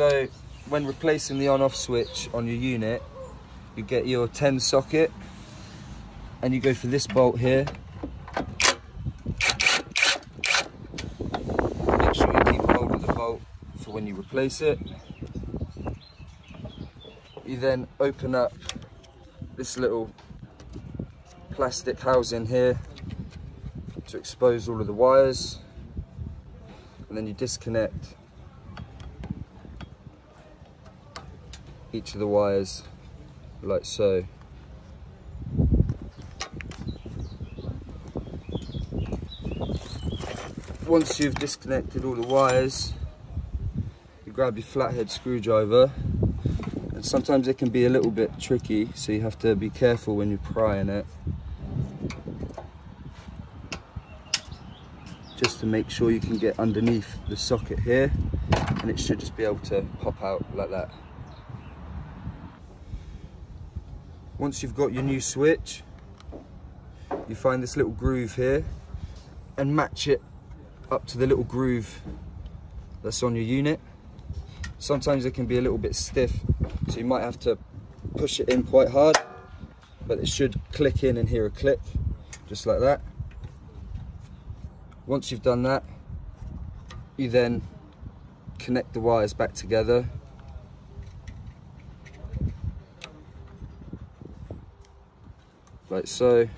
So when replacing the on-off switch on your unit, you get your 10 socket and you go for this bolt here. Make sure you keep hold of the bolt for when you replace it. You then open up this little plastic housing here to expose all of the wires, and then you disconnect each of the wires like so. Once you've disconnected all the wires, you grab your flathead screwdriver, and sometimes it can be a little bit tricky, so you have to be careful when you're prying it, just to make sure you can get underneath the socket here, and it should just be able to pop out like that. Once you've got your new switch, you find this little groove here and match it up to the little groove that's on your unit. Sometimes it can be a little bit stiff, so you might have to push it in quite hard, but it should click in and hear a click, just like that. Once you've done that, you then connect the wires back together. Like so.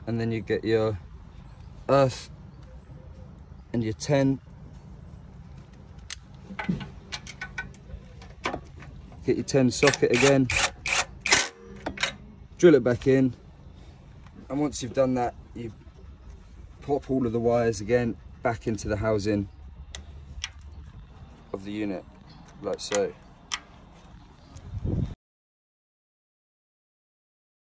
And then you get your earth and your 10. Get your 10 socket again, drill it back in, and once you've done that, you pop all of the wires again back into the housing of the unit, like so.